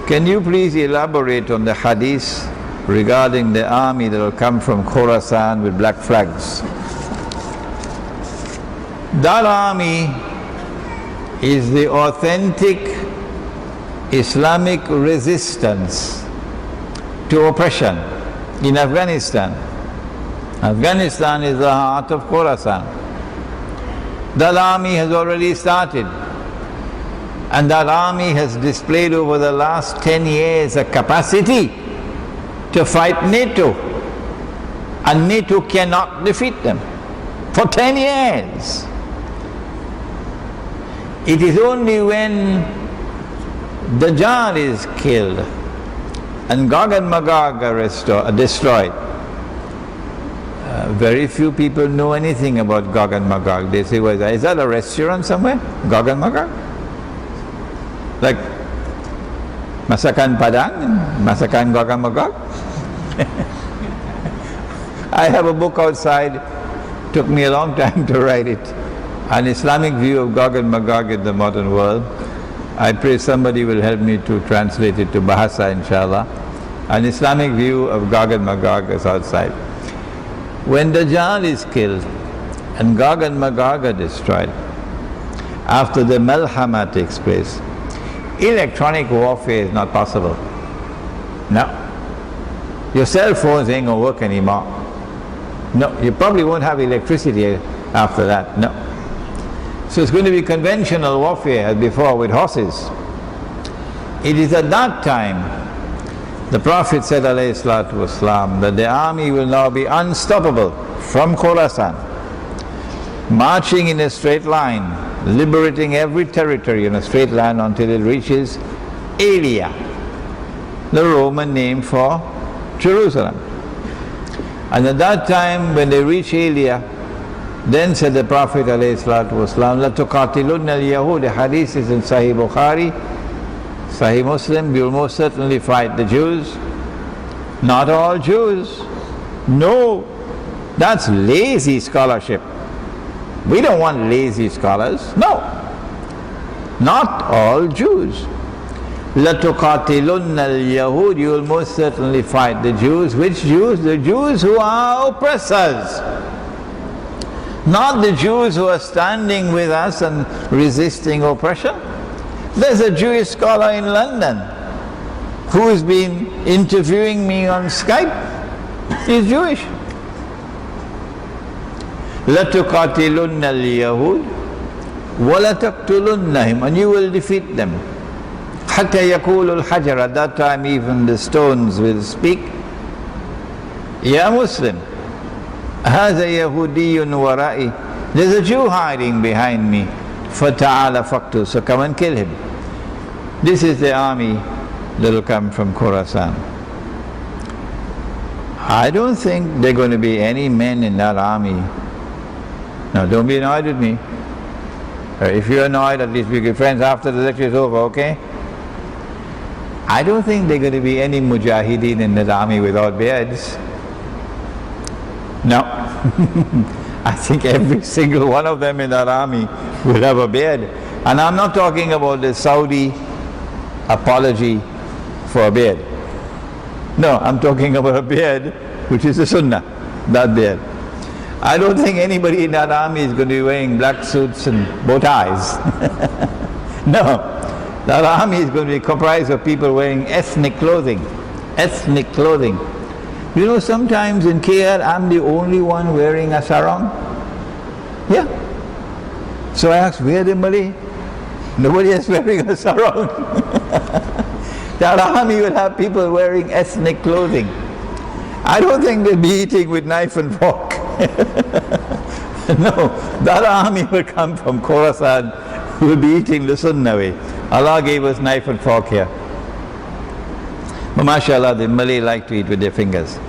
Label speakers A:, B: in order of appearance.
A: Can you please elaborate on the hadith regarding the army that will come from Khorasan with black flags? That army is the authentic Islamic resistance to oppression in Afghanistan. Afghanistan is the heart of Khorasan. That army has already started, and that army has displayed over the last 10 years a capacity to fight NATO, and NATO cannot defeat them for 10 years. It is only when Dajjal is killed and Gog and Magog are destroyed. Very few people know anything about Gog and Magog. They say, well, is that a restaurant somewhere? Gog and Magog? Like Masakan Padang, Masakan Gog and Magog? I have a book outside, took me a long time to write it, An Islamic View of Gog and Magog in the Modern World. I pray somebody will help me to translate it to Bahasa, inshallah. An Islamic View of Gog and Magog is outside. When Dajjal is killed and Gog and Magog are destroyed, after the Malhama takes place, electronic warfare is not possible. No. Your cell phones ain't going to work anymore. No, you probably won't have electricity after that. No. So it's going to be conventional warfare as before with horses. It is at that time the Prophet said, alayhi salatu wasalam, that the army will now be unstoppable from Khorasan, marching in a straight line, liberating every territory in a straight line until it reaches Aelia, the Roman name for Jerusalem. And at that time, when they reach Aelia, then said the Prophet alayhi salatu wasalam, لَتُقَاتِلُنَّ الْيَهُودِ, the hadith is in Sahih Bukhari, Sahih Muslim, we will most certainly fight the Jews. Not all Jews. No, that's lazy scholarship. We don't want lazy scholars. No, not all Jews. لَتُقَاتِلُنَّ الْيَهُودِ, you will most certainly fight the Jews. Which Jews? The Jews who are oppressors. Not the Jews who are standing with us and resisting oppression. There's a Jewish scholar in London who has been interviewing me on Skype. He's Jewish. لَتُقَاتِلُنَّ الْيَهُودِ وَلَتَقْتُلُنَّهُمْ, and you will defeat them. حَتَّى يَقُولُ الْحَجَرَ, at that time even the stones will speak. Ya Muslim, هَذَا يَهُودِيٌّ وَرَائِي, there's a Jew hiding behind me. فَتَعَالَ فَقْتُلْ, so come and kill him. This is the army that will come from Khorasan. I don't think there are going to be any men in that army. Now don't be annoyed with me. If you're annoyed, at least be good friends after the lecture is over, okay? I don't think there are going to be any mujahideen in that army without beards. No. I think every single one of them in that army will have a beard. And I'm not talking about the Saudi apology for a beard. No, I'm talking about a beard which is the Sunnah, that beard. I don't think anybody in that army is going to be wearing black suits and bow ties. No, that army is going to be comprised of people wearing ethnic clothing. Ethnic clothing. You know, sometimes in KL, I'm the only one wearing a sarong. Yeah. So I asked, where the Malay? Nobody is wearing a sarong. That army will have people wearing ethnic clothing. I don't think they'll be eating with knife and fork. No, that army will come from Khorasan, who will be eating the Sunnah way. Allah gave us knife and fork here. But mashallah, the Malay like to eat with their fingers.